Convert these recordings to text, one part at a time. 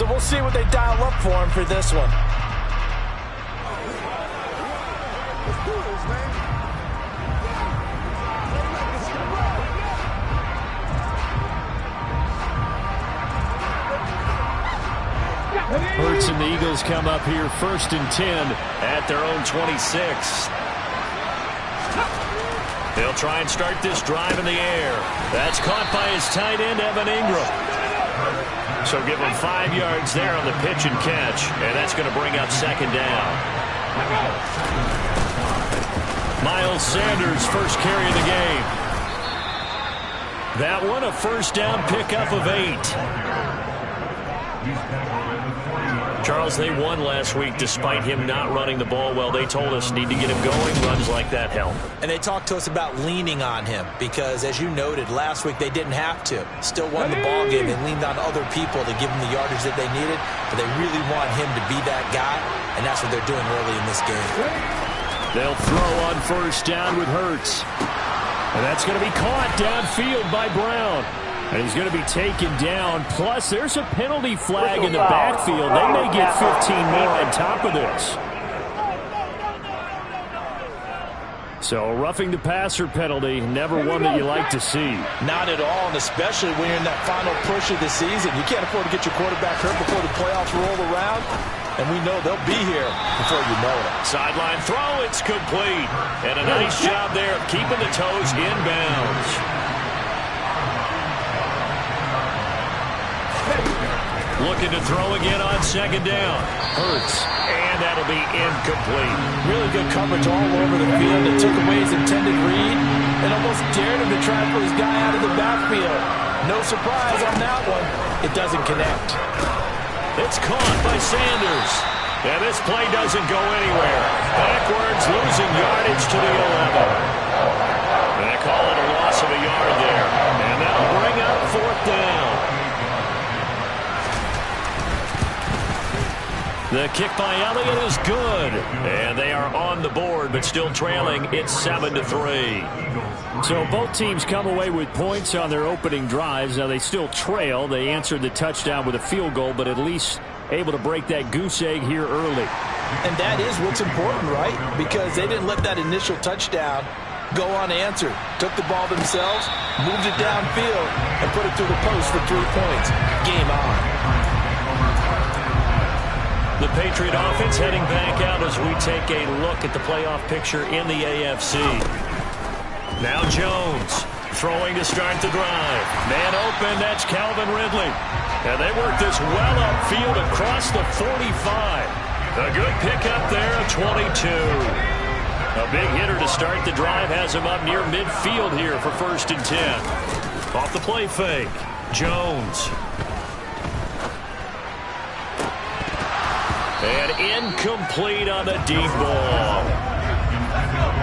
So we'll see what they dial up for him for this one. Let's do this, man. Hurts and the Eagles come up here 1st and 10 at their own 26. They'll try and start this drive in the air. That's caught by his tight end, Evan Ingram. So give him 5 yards there on the pitch and catch, and that's going to bring up 2nd down. Miles Sanders, first carry of the game. That one, a 1st down pickup of 8. Charles, they won last week despite him not running the ball well. They told us need to get him going. Runs like that help. And they talked to us about leaning on him because, as you noted, last week they didn't have to. Still won the ball game. They leaned on other people to give them the yardage that they needed, but they really want him to be that guy, and that's what they're doing early in this game. They'll throw on 1st down with Hurts. And that's going to be caught downfield by Brown. And he's going to be taken down. Plus, there's a penalty flag in the backfield. They may get 15 more on top of this. So, roughing the passer penalty, never one that you like to see. Not at all, and especially when you're in that final push of the season. You can't afford to get your quarterback hurt before the playoffs roll around. And we know they'll be here before you know it. Sideline throw, it's complete. And a nice job there of keeping the toes inbounds. Looking to throw again on 2nd down. Hurts. And that'll be incomplete. Really good coverage all over the field. It took away his intended read and almost dared him to try and put his guy out of the backfield. No surprise on that one. It doesn't connect. It's caught by Sanders. And this play doesn't go anywhere. Backwards, losing yardage to the 11. And they call it a loss of a yard there. And that'll bring up 4th down. The kick by Elliott is good. And they are on the board, but still trailing. It's 7-3. So both teams come away with points on their opening drives. Now they still trail. They answered the touchdown with a field goal, but at least able to break that goose egg here early. And that is what's important, right? Because they didn't let that initial touchdown go unanswered. Took the ball themselves, moved it downfield, and put it through the post for 3 points. Game on. The Patriot offense heading back out as we take a look at the playoff picture in the AFC. Now Jones throwing to start the drive. Man open, that's Calvin Ridley. And they work this well upfield across the 45. A good pickup there, 22. A big hitter to start the drive has him up near midfield here for 1st and 10. Off the play fake, Jones. And incomplete on the deep ball.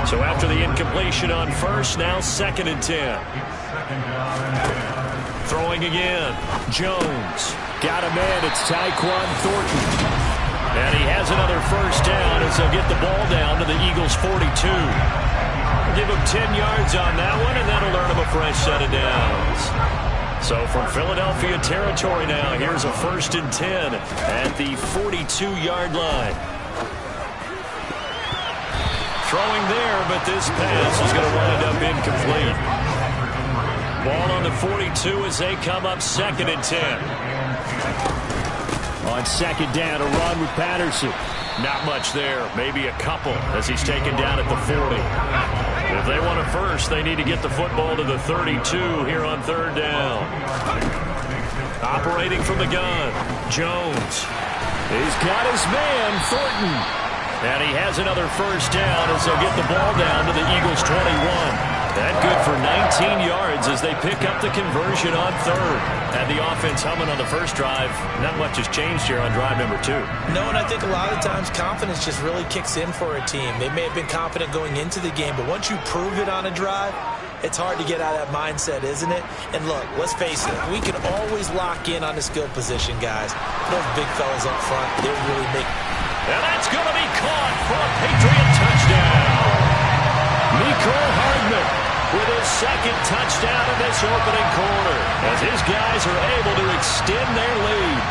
So after the incompletion on 1st, now 2nd and 10. Throwing again. Jones. Got a man. It's Tyquan Thornton. And he has another 1st down as they'll get the ball down to the Eagles' 42. Give him 10 yards on that one, and that'll earn him a fresh set of downs. So from Philadelphia territory now, here's a 1st and 10 at the 42-yard line. Throwing there, but this pass is going to wind up incomplete. Ball on the 42 as they come up 2nd and 10. On 2nd down, a run with Patterson. Not much there, maybe a couple as he's taken down at the 40. If they want a first, they need to get the football to the 32 here on 3rd down. Operating from the gun, Jones. He's got his man, Thornton. And he has another 1st down as they'll get the ball down to the Eagles' 21. That good for 19 yards as they pick up the conversion on 3rd. And the offense humming on the 1st drive. Not much has changed here on drive number 2. No, and I think a lot of times confidence just really kicks in for a team. They may have been confident going into the game, but once you prove it on a drive, it's hard to get out of that mindset, isn't it? And look, let's face it, we can always lock in on the skill position, guys. Those big fellas up front, they really make... And that's going to be caught for a Patriot touchdown. Mecole Hardman with his 2nd touchdown in this opening quarter as his guys are able to extend their lead.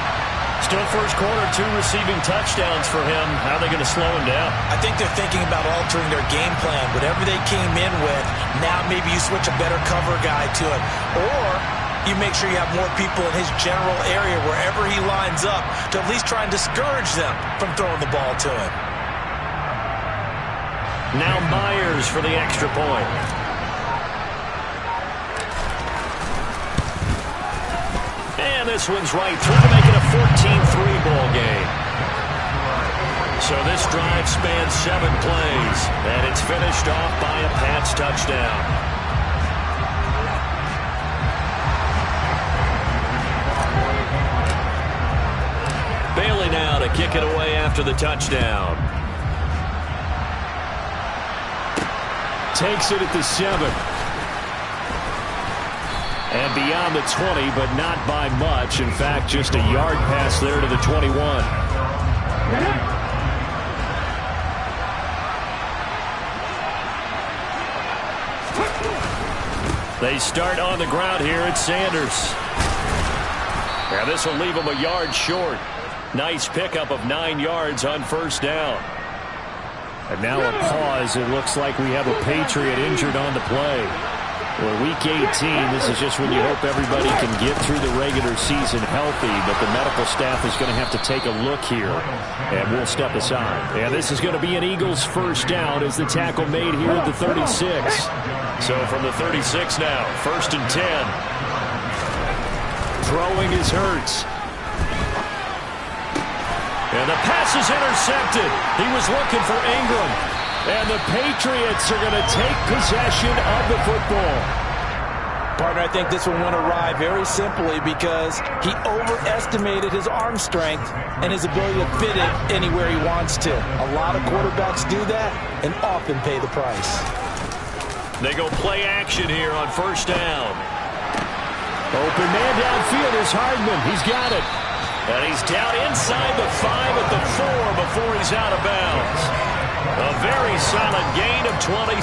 Still first quarter, 2 receiving touchdowns for him. How are they going to slow him down? I think they're thinking about altering their game plan. Whatever they came in with, now maybe you switch a better cover guy to it. Or you make sure you have more people in his general area wherever he lines up to at least try and discourage them from throwing the ball to him. Now Myers for the extra point. And this one's right through to make it a 14-3 ball game. So this drive spans 7 plays, and it's finished off by a Pats touchdown. Bailey now to kick it away after the touchdown. Takes it at the 7. And beyond the 20, but not by much. In fact, just a yard pass there to the 21. They start on the ground here at Sanders. Now this will leave him a yard short. Nice pickup of 9 yards on first down. And now a pause. It looks like we have a Patriot injured on the play. Well, week 18, this is just when you hope everybody can get through the regular season healthy, but the medical staff is going to have to take a look here, and we'll step aside. And this is going to be an Eagles first down as the tackle made here at the 36. So from the 36 now, 1st and 10. Throwing is Hurts. And the pass is intercepted. He was looking for Ingram. And the Patriots are going to take possession of the football. Partner, I think this one went awry very simply because he overestimated his arm strength and his ability to fit it anywhere he wants to. A lot of quarterbacks do that and often pay the price. They go play action here on first down. Open man downfield is Hardman. He's got it. And he's down inside the 5 at the 4 before he's out of bounds. A very solid gain of 27.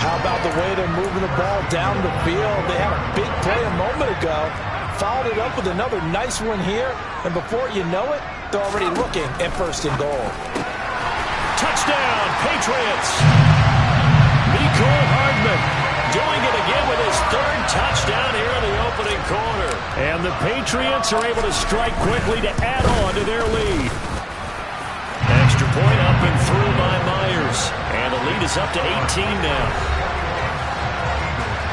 How about the way they're moving the ball down the field? They had a big play a moment ago. Followed it up with another nice one here. And before you know it, they're already looking at 1st and goal. Touchdown, Patriots. Mecole Hardman doing it again with his 3rd touchdown here in the opening quarter. And the Patriots are able to strike quickly to add on to their lead. Extra point up and through by Myers. And the lead is up to 18 now.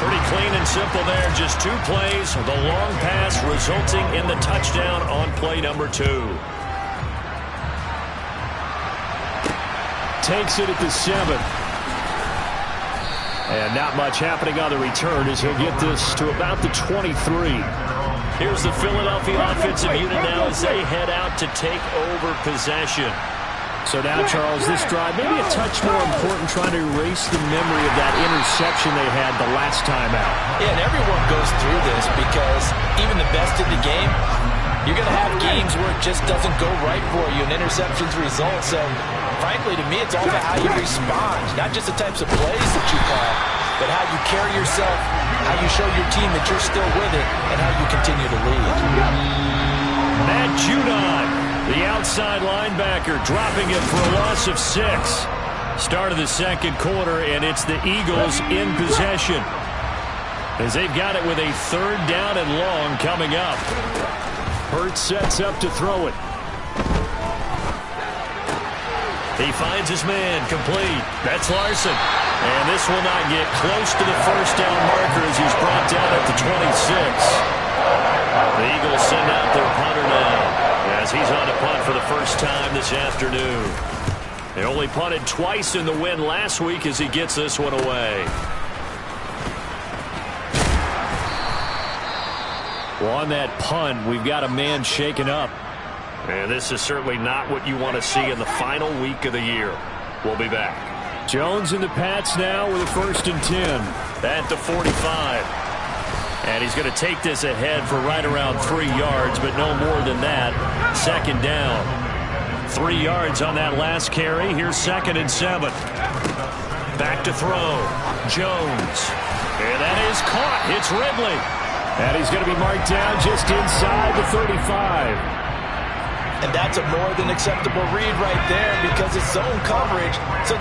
Pretty clean and simple there. Just 2 plays. The long pass resulting in the touchdown on play number 2. Takes it at the 7. And not much happening on the return as he'll get this to about the 23. Here's the Philadelphia offensive unit now as they head out to take over possession. So now, Charles, this drive maybe a touch more important, trying to erase the memory of that interception they had the last time out. Yeah, and everyone goes through this because even the best in the game, you're going to have games where it just doesn't go right for you and interceptions result. So, frankly, to me, it's all about how you respond, not just the types of plays that you call, but how you carry yourself, how you show your team that you're still with it, and how you continue to lead. Matt Judon, the outside linebacker, dropping it for a loss of 6. Start of the second quarter, and it's the Eagles in possession as they've got it with a 3rd down and long coming up. Hurts sets up to throw it. He finds his man, complete. That's Larson. And this will not get close to the 1st down marker as he's brought down at the 26. The Eagles send out their punter now as he's on to punt for the first time this afternoon. They only punted twice in the win last week as he gets this one away. Well, on that punt, we've got a man shaken up. And this is certainly not what you want to see in the final week of the year. We'll be back. Jones and the Pats now with a 1st and 10 at the 45. And he's going to take this ahead for right around 3 yards, but no more than that. 2nd down. 3 yards on that last carry. Here's 2nd and 7. Back to throw. Jones. And that is caught. It's Ridley. And he's going to be marked down just inside the 35. And that's a more than acceptable read right there because it's zone coverage. So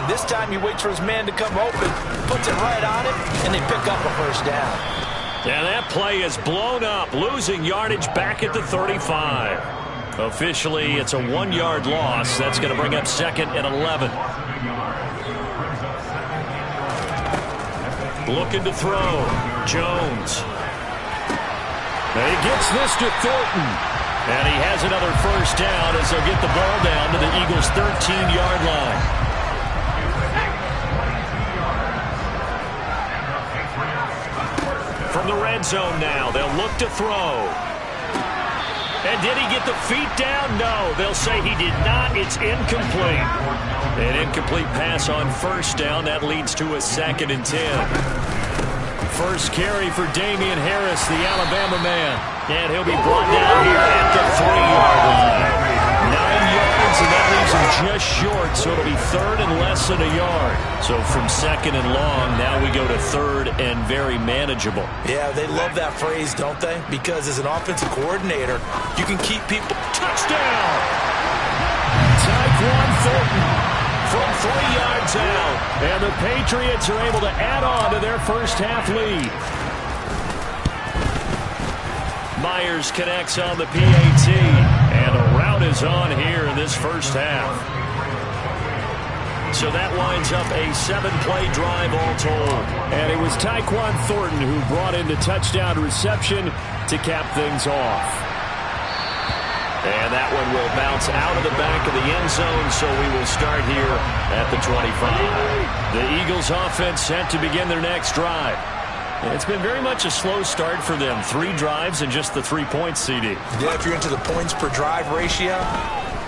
this time he waits for his man to come open, puts it right on him, and they pick up a first down. And that play is blown up, losing yardage back at the 35. Officially, it's a 1-yard loss. That's going to bring up 2nd and 11. Looking to throw. Jones. And he gets this to Thornton. And he has another first down as they'll get the ball down to the Eagles' 13-yard line. From the red zone now, they'll look to throw. And did he get the feet down? No, they'll say he did not. It's incomplete. An incomplete pass on first down. That leads to a 2nd and 10. First carry for Damian Harris, the Alabama man. And he'll be brought down here at the 3-yard line. 9 yards, and that leaves him just short, so it'll be 3rd and less than a yard. So from 2nd and long, now we go to 3rd and very manageable. Yeah, they love that phrase, don't they? Because as an offensive coordinator, you can keep people... Touchdown! Tyquan Thornton from 3 yards out. And the Patriots are able to add on to their first half lead. Myers connects on the PAT, and a rout is on here in this first half. So that winds up a 7-play drive all told. And it was Tyquan Thornton who brought in the touchdown reception to cap things off. And that one will bounce out of the back of the end zone, so we will start here at the 25. The Eagles offense set to begin their next drive. It's been very much a slow start for them. 3 drives and just the 3 points, CD. Yeah, if you're into the points per drive ratio,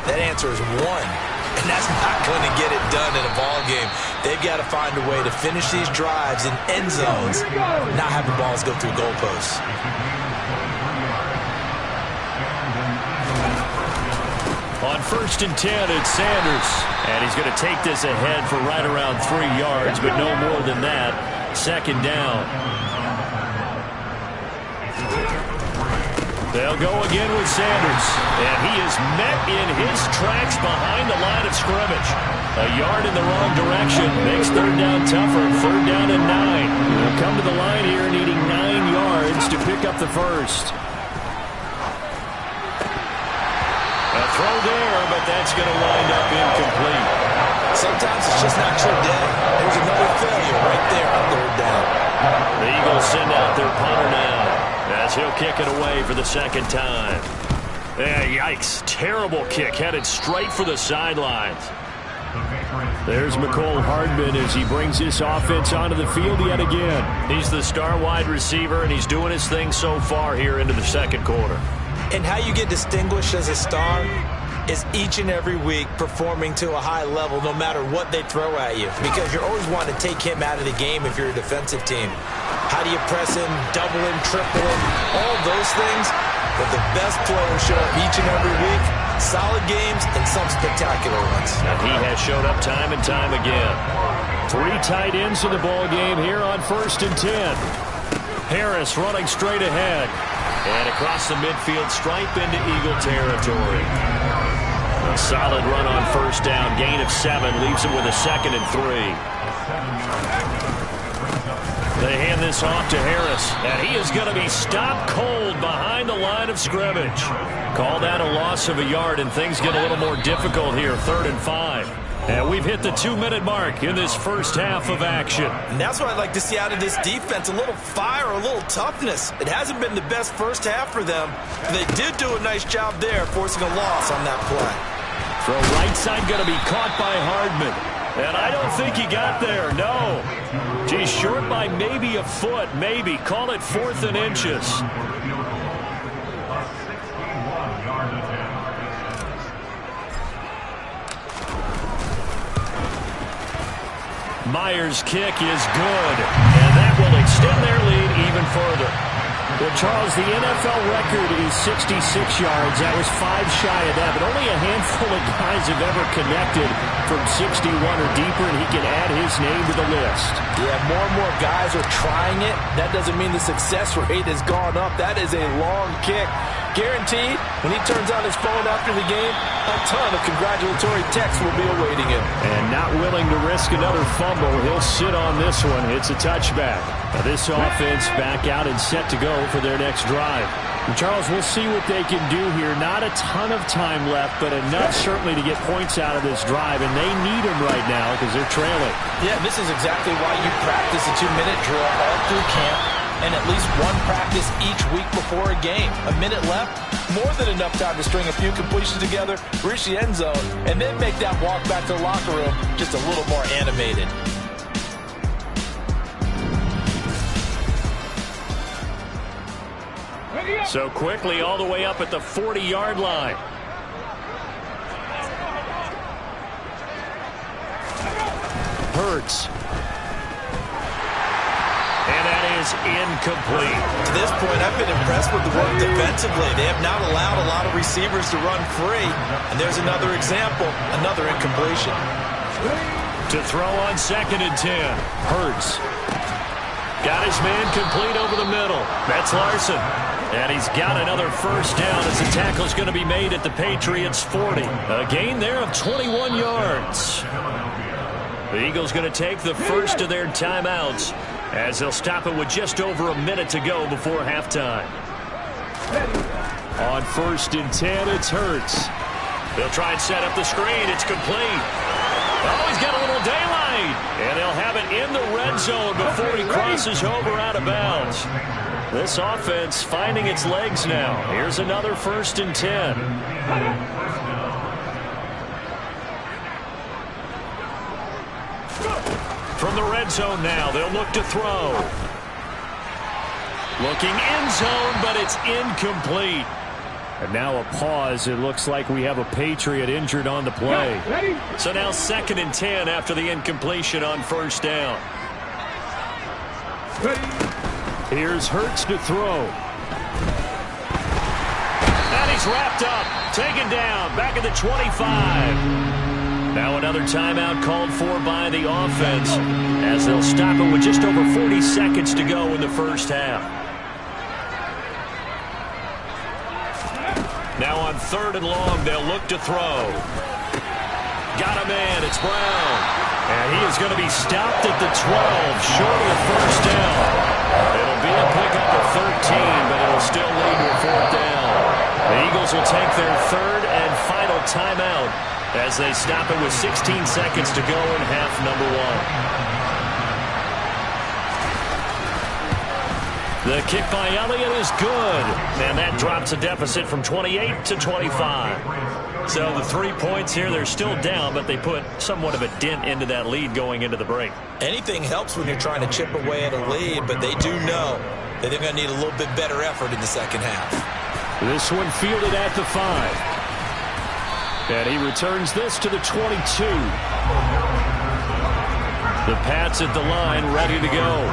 that answer is 1. And that's not going to get it done in a ball game. They've got to find a way to finish these drives in end zones, not have the balls go through goalposts. On 1st and 10, it's Sanders. And he's going to take this ahead for right around 3 yards, but no more than that. 2nd down. They'll go again with Sanders. And he is met in his tracks behind the line of scrimmage. A yard in the wrong direction. Makes 3rd down tougher. 3rd down and 9. They'll come to the line here needing 9 yards to pick up the first. A throw there, but that's going to wind up incomplete. Sometimes it's just not your day. There's another failure right there on 3rd down. The Eagles send out their punter now as he'll kick it away for the 2nd time. Yeah, yikes. Terrible kick headed straight for the sidelines. There's Mecole Hardman as he brings this offense onto the field yet again. He's the star wide receiver, and he's doing his thing so far here into the 2nd quarter. And how you get distinguished as a star is each and every week performing to a high level no matter what they throw at you, because you're always wanting to take him out of the game if you're a defensive team. How do you press him, double him, triple him, all those things? But the best players show up each and every week, solid games and some spectacular ones. And he has showed up time and time again. 3 tight ends in the ball game here on 1st and 10. Harris running straight ahead. And across the midfield stripe into Eagle territory. A solid run on 1st down. Gain of 7 leaves him with a 2nd and 3. They hand this off to Harris. And he is going to be stopped cold behind the line of scrimmage. Called out a loss of a yard, and things get a little more difficult here. 3rd and 5. And we've hit the 2-minute mark in this first half of action. And that's what I'd like to see out of this defense, a little fire, a little toughness. It hasn't been the best first half for them. They did do a nice job there, forcing a loss on that play. Throw right side going to be caught by Hardman. And I don't think he got there, no. He's short by maybe a foot, maybe. Call it 4th and inches. Myers' kick is good, and that will extend their lead even further. Well, Charles, the NFL record is 66 yards. That was 5 shy of that, but only a handful of guys have ever connected from 61 or deeper, and he can add his name to the list. Yeah, more and more guys are trying it. That doesn't mean the success rate has gone up. That is a long kick. Guaranteed, when he turns on his phone after the game, a ton of congratulatory texts will be awaiting him. And not willing to risk another fumble, he'll sit on this one. It's a touchback. Now this offense back out and set to go for their next drive. And Charles, we'll see what they can do here. Not a ton of time left, but enough certainly to get points out of this drive, and they need them right now because they're trailing. Yeah, this is exactly why you practice a 2-minute drill all through camp, and at least one practice each week before a game. A minute left, more than enough time to string a few completions together, reach the end zone, and then make that walk back to the locker room just a little more animated. So quickly all the way up at the 40-yard line. Hurts. And that is incomplete. To this point, I've been impressed with the work defensively. They have not allowed a lot of receivers to run free. And there's another example, another incompletion. To throw on 2nd and 10. Hurts. Got his man complete over the middle. That's Larson. And he's got another first down as the tackle's going to be made at the Patriots' 40. A gain there of 21 yards. The Eagles going to take the first of their timeouts as they'll stop it with just over a minute to go before halftime. On 1st and 10, it's Hurts. They'll try and set up the screen. It's complete. Oh, he's got a little daylight. And they'll have it in the red zone before he crosses over out of bounds. This offense finding its legs now. Here's another 1st and 10. From the red zone now, they'll look to throw. Looking end zone, but it's incomplete. And now a pause. It looks like we have a Patriot injured on the play. So now 2nd and 10 after the incompletion on 1st down. Here's Hurts to throw. And he's wrapped up. Taken down. Back at the 25. Now another timeout called for by the offense as they'll stop it with just over 40 seconds to go in the first half. Now on 3rd and long, they'll look to throw. Got a man. It's Brown. And he is going to be stopped at the 12, short of the first down. It'll be a pickup of 13, but it'll still lead to a 4th down. The Eagles will take their 3rd and final timeout as they stop it with 16 seconds to go in half number 1. The kick by Elliott is good, and that drops a deficit from 28 to 25. So the 3 points here, they're still down, but they put somewhat of a dent into that lead going into the break. Anything helps when you're trying to chip away at a lead, but they do know that they're going to need a little bit better effort in the second half. This one fielded at the 5. And he returns this to the 22. The Pats at the line, ready to go.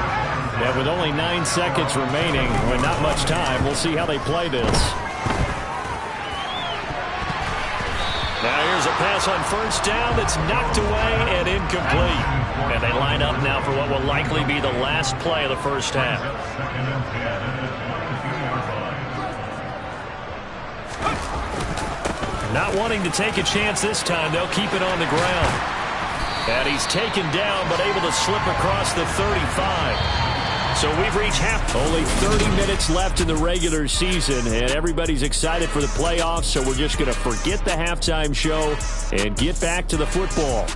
And with only 9 seconds remaining, with not much time, we'll see how they play this. Now here's a pass on 1st down that's knocked away and incomplete. And they line up now for what will likely be the last play of the first half. Not wanting to take a chance this time, they'll keep it on the ground. And he's taken down, but able to slip across the 35. So we've reached half. Only 30 minutes left in the regular season, and everybody's excited for the playoffs, so we're just going to forget the halftime show and get back to the football.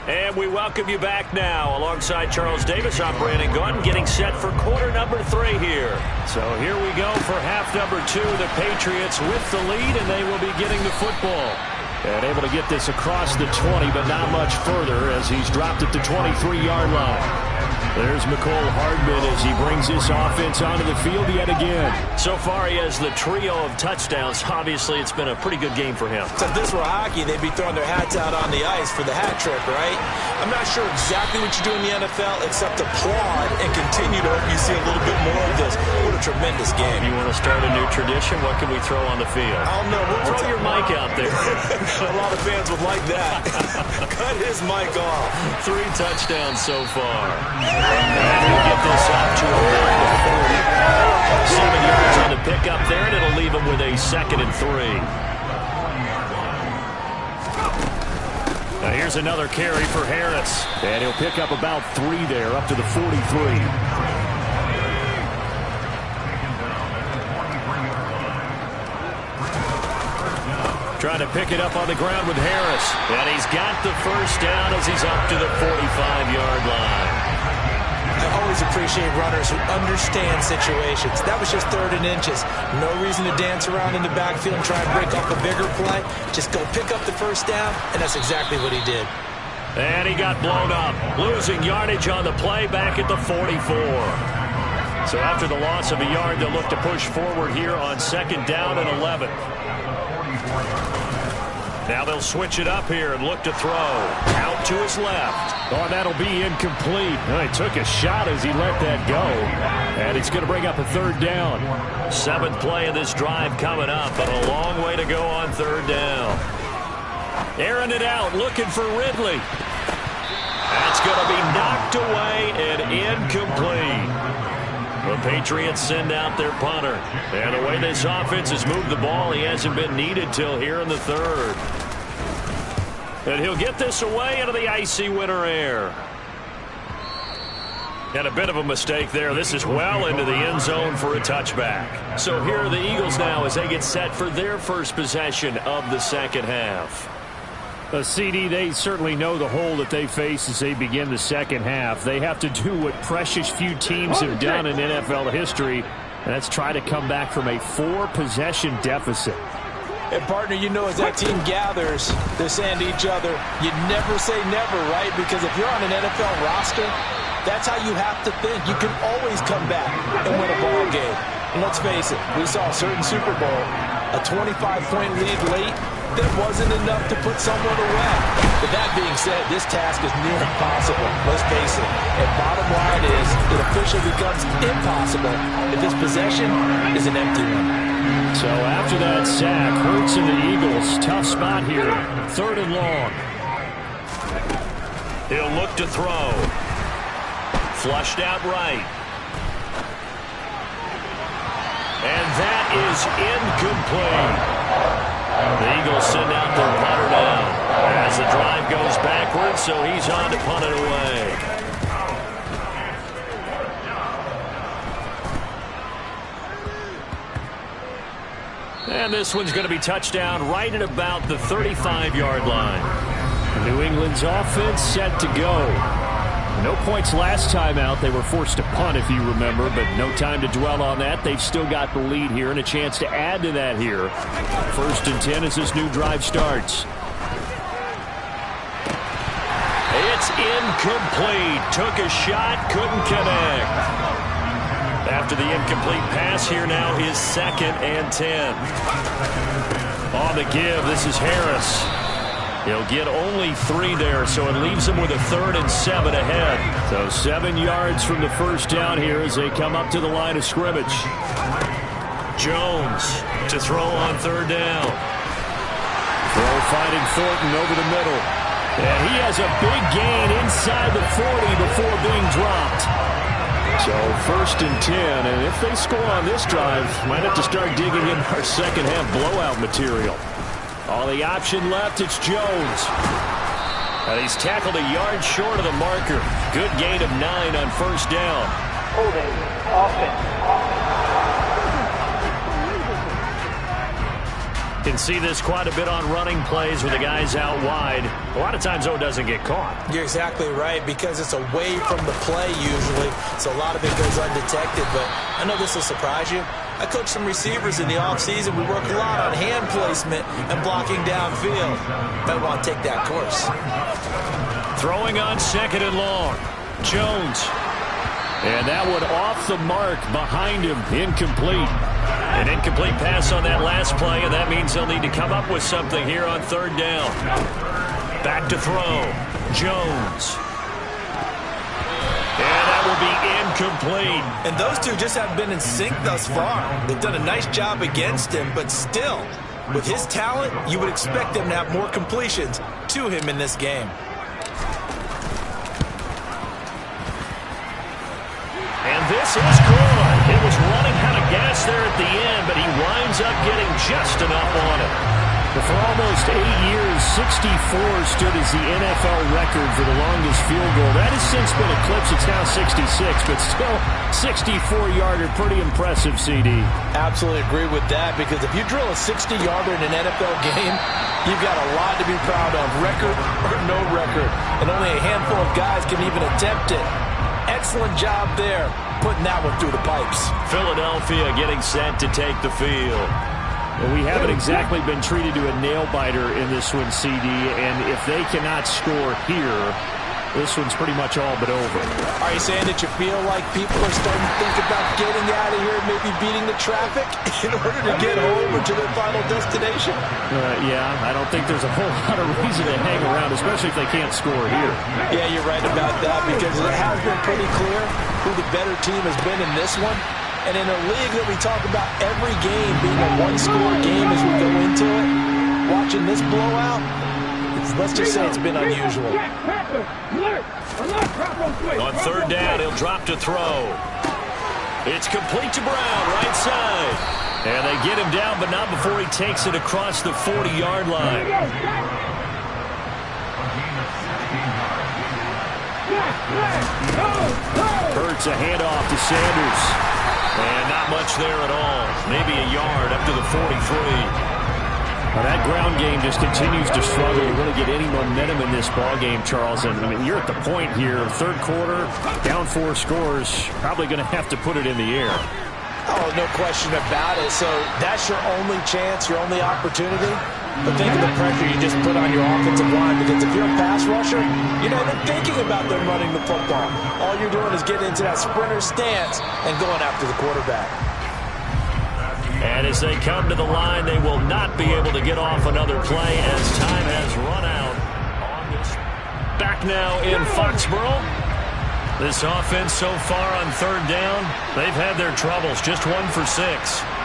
And we welcome you back now. Alongside Charles Davis, I'm Brandon Gunn, getting set for quarter number 3 here. So here we go for half number 2. The Patriots with the lead, and they will be getting the football. And able to get this across the 20, but not much further as he's dropped it to 23-yard line. There's McCole Hardman as he brings this offense onto the field yet again. So far, he has the trio of touchdowns. Obviously, it's been a pretty good game for him. So if this were hockey, they'd be throwing their hats out on the ice for the hat trick, right? I'm not sure exactly what you do in the NFL except applaud and continue to hope you see a little bit more of this. What a tremendous game. You want to start a new tradition? What can we throw on the field? I don't know. We'll throw your mic out there. A lot of fans would like that. Cut his mic off. 3 touchdowns so far. And he'll get this up to about the 40. 7 yards on the pickup there, and it'll leave him with a 2nd and 3. Now here's another carry for Harris. And he'll pick up about 3 there, up to the 43. Trying to pick it up on the ground with Harris. And he's got the first down as he's up to the 45-yard line. I always appreciate runners who understand situations. That was just 3rd and inches. No reason to dance around in the backfield and try and break off a bigger play. Just go pick up the first down, and that's exactly what he did. And he got blown up, losing yardage on the play back at the 44. So after the loss of a yard, they'll look to push forward here on 2nd down and 11. Now they'll switch it up here and look to throw. Out to his left. Oh, that'll be incomplete. He took a shot as he let that go. And he's going to bring up a 3rd down. 7th play of this drive coming up, but a long way to go on 3rd down. Airing it out, looking for Ridley. That's going to be knocked away and incomplete. The Patriots send out their punter. And the way this offense has moved the ball, he hasn't been needed till here in the 3rd. And he'll get this away into the icy winter air. And a bit of a mistake there. This is well into the end zone for a touchback. So here are the Eagles now as they get set for their first possession of the 2nd half. CD, they certainly know the hole that they face as they begin the 2nd half. They have to do what precious few teams have done in NFL history, and that's try to come back from a 4-possession deficit. And, partner, you know, as that team gathers, they're saying to each other, you never say never, right? Because if you're on an NFL roster, that's how you have to think. You can always come back and win a ball game. And let's face it, we saw a certain Super Bowl, a 25-point lead late, that wasn't enough to put someone away. But that being said, this task is near impossible. Let's face it. And bottom line is, it officially becomes impossible if this possession is an empty one. So after that sack, Hurts and the Eagles, tough spot here. 3rd and long. He'll look to throw. Flushed out right. And that is incomplete. The Eagles send out their punter down as the drive goes backwards, so he's on to punt it away. And this one's going to be touchdown right at about the 35-yard line. New England's offense set to go. No points last time out. They were forced to punt, if you remember, but no time to dwell on that. They've still got the lead here and a chance to add to that here. 1st and 10 as this new drive starts. It's incomplete. Took a shot, couldn't connect. After the incomplete pass, here now is 2nd and 10. On the give, this is Harris. He'll get only 3 there, so it leaves him with a 3rd and 7 ahead. So 7 yards from the first down here as they come up to the line of scrimmage. Jones to throw on 3rd down. Throw finding Thornton over the middle. And he has a big gain inside the 40 before being dropped. So 1st and 10, and if they score on this drive, might have to start digging in our 2nd half blowout material. All the option left, it's Jones. And he's tackled a yard short of the marker. Good gain of 9 on 1st down. Holding, offense. Can see this quite a bit on running plays with the guys out wide. A lot of times, though, it doesn't get caught. You're exactly right, because it's away from the play usually, so a lot of it goes undetected. But I know this will surprise you. I coach some receivers in the offseason. We work a lot on hand placement and blocking downfield. Might want to take that course. Throwing on 2nd and long. Jones And that one off the mark behind him. Incomplete. An incomplete pass on that last play, and that means they'll need to come up with something here on third down. Back to throw. Jones. And that will be incomplete. And those two just haven't been in sync thus far. They've done a nice job against him, but still, with his talent, you would expect them to have more completions to him in this game. And this is good. It was running out of gas there at the end, but he winds up getting just enough on it. But for almost 8 years, 64 stood as the NFL record for the longest field goal. That has since been eclipsed. It's now 66, but still 64-yarder. Pretty impressive, CD. Absolutely agree with that, because if you drill a 60-yarder in an NFL game, you've got a lot to be proud of, record or no record. And only a handful of guys can even attempt it. Excellent job there, putting that one through the pipes. Philadelphia getting set to take the field. Well, we haven't exactly been treated to a nail-biter in this one, CD, and if they cannot score here, this one's pretty much all but over. Are you saying that you feel like people are starting to think about getting out of here and maybe beating the traffic in order to get home or to their final destination? Yeah, I don't think there's a whole lot of reason to hang around, especially if they can't score here. Yeah, you're right about that, because it has been pretty clear who the better team has been in this one. And in a league that we talk about every game being a one-score game as we go into it, watching this blowout, let's just say it's been unusual. On third down, he'll drop to throw. It's complete to Brown, right side. And they get him down, but not before he takes it across the 40-yard line. Hurts a handoff to Sanders. And not much there at all. Maybe a yard up to the 43. Well, that ground game just continues to struggle to really get any momentum in this ball game, Charles. And I mean, you're at the point here, third quarter, down 4 scores, probably going to have to put it in the air. Oh, no question about it. So that's your only chance, your only opportunity. But think of the pressure you just put on your offensive line, because if you're a pass rusher, you're not even thinking about them running the football. All you're doing is getting into that sprinter stance and going after the quarterback. And as they come to the line, they will not be able to get off another play as time has run out. Back now in Foxborough. This offense so far on third down, they've had their troubles. Just 1 for 6.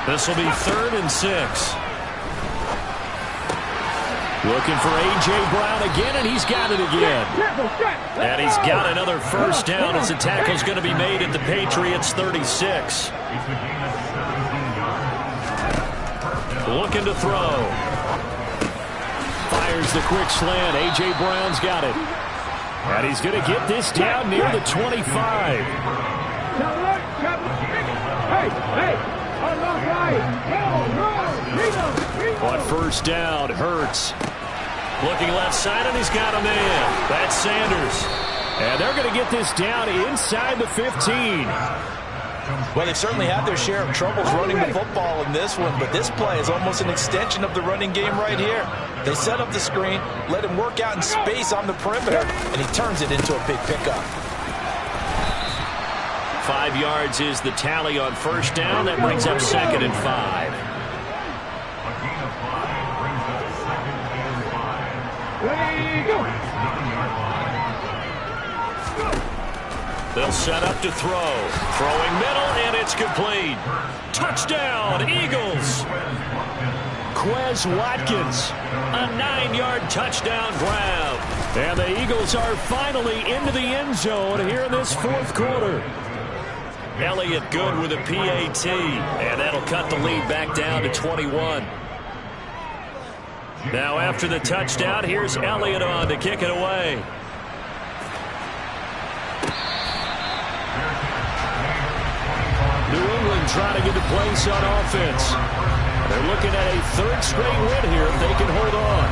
This will be 3rd and 6. Looking for A.J. Brown again, and he's got it again. And he's got another first down as the tackle's going to be made at the Patriots' 36. Looking to throw. Fires the quick slant. A.J. Brown's got it. And he's going to get this down near the 25. On first down, Hurts. Looking left side, and he's got a man. That's Sanders. And they're going to get this down inside the 15. Well, they certainly had their share of troubles running the football in this one, but this play is almost an extension of the running game right here. They set up the screen, let him work out in space on the perimeter, and he turns it into a big pickup. 5 yards is the tally on first down. That brings up 2nd and 5. They'll set up to throw. Throwing middle, and it's complete. Touchdown, Eagles. Quez Watkins, a 9-yard touchdown grab. And the Eagles are finally into the end zone here in this 4th quarter. Elliott good with a PAT, and that'll cut the lead back down to 21. Now after the touchdown, here's Elliott on to kick it away. New England trying to get a place on offense. They're looking at a 3rd straight win here if they can hold on.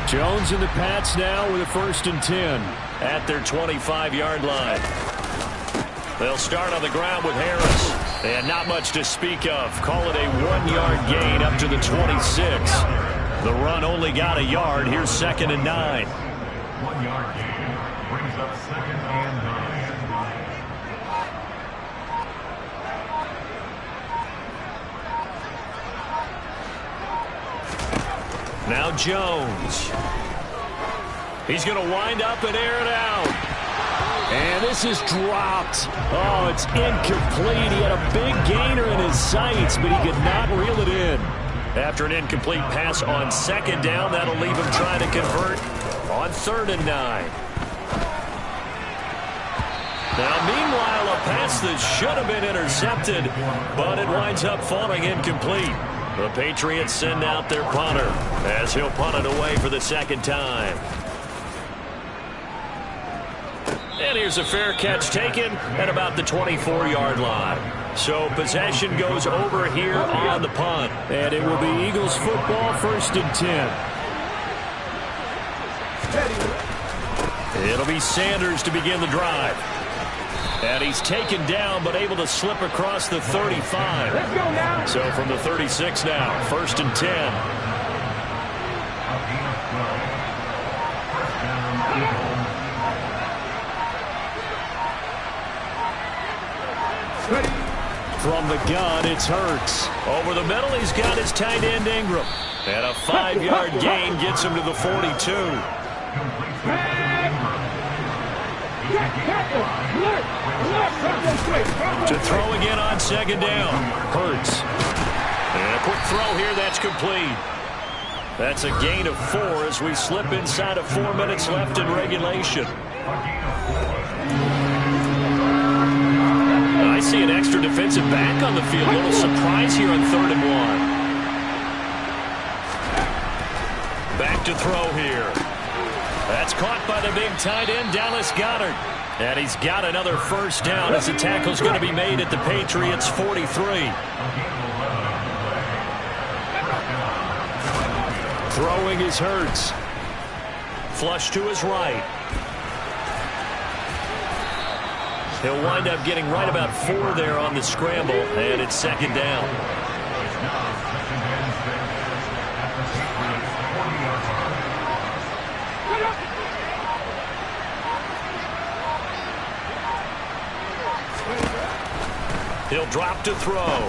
Jones and the Pats now with a 1st and 10 at their 25-yard line. They'll start on the ground with Harris. And not much to speak of. Call it a 1-yard gain up to the 26. The run only got a yard. Here's 2nd and 9. 1-yard gain brings up 2nd and 9. Now Jones. He's going to wind up and air it out. And this is dropped. Oh, it's incomplete. He had a big gainer in his sights, but he could not reel it in. After an incomplete pass on second down, that'll leave him trying to convert on 3rd and 9. Now, meanwhile, a pass that should have been intercepted, but it winds up falling incomplete. The Patriots send out their punter as he'll punt it away for the 2nd time. And here's a fair catch taken at about the 24-yard line. So possession goes over here on the punt. And it will be Eagles football, 1st and 10. It'll be Sanders to begin the drive. And he's taken down but able to slip across the 35. Let's go now. So from the 36 now, 1st and 10. From the gun, it's Hurts. Over the middle, he's got his tight end Ingram. And a 5-yard gain gets him to the 42. To throw again on 2nd down. Hurts. And a quick throw here, that's complete. That's a gain of 4 as we slip inside of 4 minutes left in regulation. I see an extra defensive back on the field. A little surprise here on 3rd and 1. Back to throw here. That's caught by the big tight end, Dallas Goedert. And he's got another 1st down as the tackle's going to be made at the Patriots' 43. Throwing is Hurts. Flush to his right. He'll wind up getting right about 4 there on the scramble, and it's 2nd down. He'll drop to throw.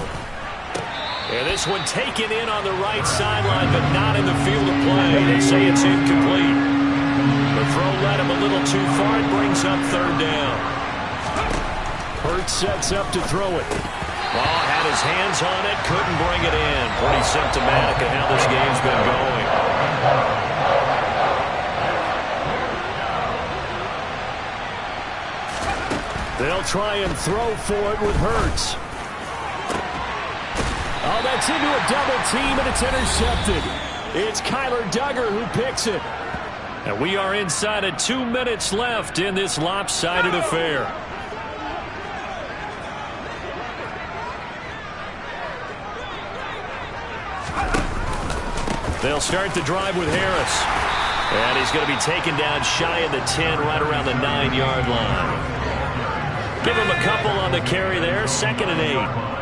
And this one taken in on the right sideline, but not in the field of play. They say it's incomplete. The throw led him a little too far and brings up 3rd down. Hurts sets up to throw it. Oh, had his hands on it, couldn't bring it in. Pretty symptomatic of how this game's been going. They'll try and throw for it with Hurts. Oh, that's into a double team, and it's intercepted. It's Kyler Duggar who picks it. And we are inside of 2 minutes left in this lopsided affair. They'll start the drive with Harris. And he's going to be taken down shy of the 10, right around the 9-yard line. Give him a couple on the carry there, 2nd and 8.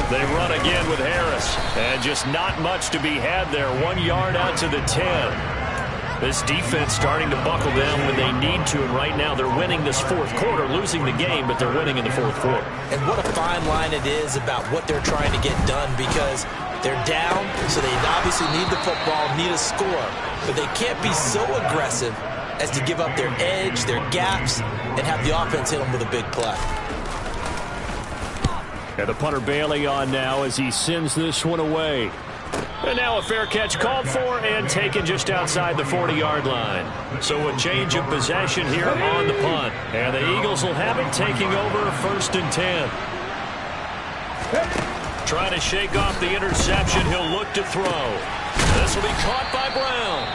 They run again with Harris. And just not much to be had there. 1 yard out to the 10. This defense starting to buckle down when they need to, and right now they're winning this 4th quarter, losing the game, but they're winning in the 4th quarter. And what a fine line it is about what they're trying to get done, because they're down, so they obviously need the football, need a score, but they can't be so aggressive as to give up their edge, their gaps, and have the offense hit them with a big play. And the punter Bailey on now as he sends this one away. And now a fair catch called for and taken just outside the 40-yard line. So a change of possession here on the punt. And the Eagles will have it taking over 1st and 10. Trying to shake off the interception. He'll look to throw. This will be caught by Brown.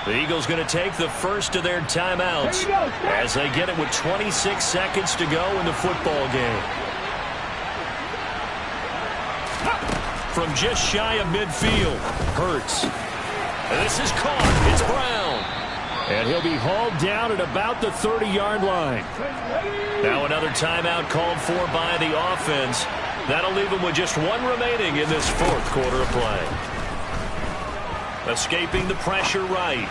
The Eagles going to take the first of their timeouts as they get it with 26 seconds to go in the football game. From just shy of midfield, Hurts. This is caught. It's Brown. And he'll be hauled down at about the 30-yard line. Now another timeout called for by the offense. That'll leave them with just 1 remaining in this 4th quarter of play. Escaping the pressure right.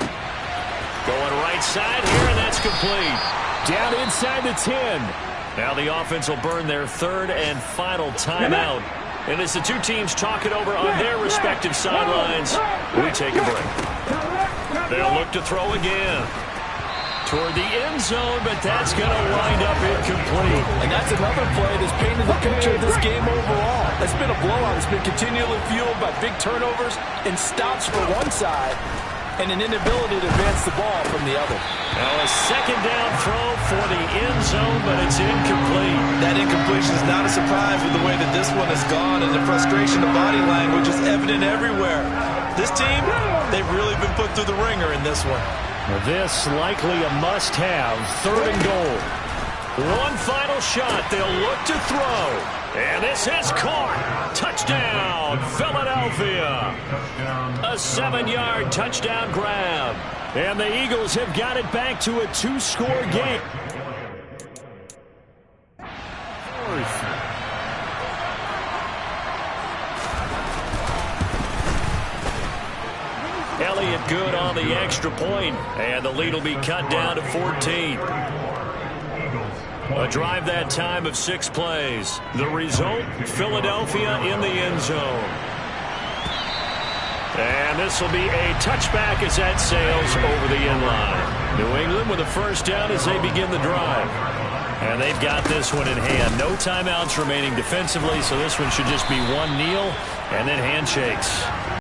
Going right side here, and that's complete. Down inside the 10. Now the offense will burn their 3rd and final timeout And as the two teams talk it over on their respective sidelines, we take a break. They'll look to throw again. Toward the end zone, but that's going to wind up incomplete. And that's another play that's painted the picture of this game overall. It's been a blowout. It's been continually fueled by big turnovers and stops for one side and an inability to advance the ball from the other. Now a second down throw for the end zone, but it's incomplete. That incompletion is not a surprise with the way that this one has gone, and the frustration of body language is evident everywhere. This team, they've really been put through the ringer in this one. This likely a must-have, 3rd and goal. One final shot. They'll look to throw. And this is caught. Touchdown, Philadelphia. A 7-yard touchdown grab. And the Eagles have got it back to a 2-score game. Elliott good on the extra point, and the lead will be cut down to 14. A drive that time of 6 plays. The result, Philadelphia in the end zone. And this will be a touchback as that sails over the end line. New England with a first down as they begin the drive. And they've got this one in hand. No timeouts remaining defensively, so this one should just be one kneel and then handshakes.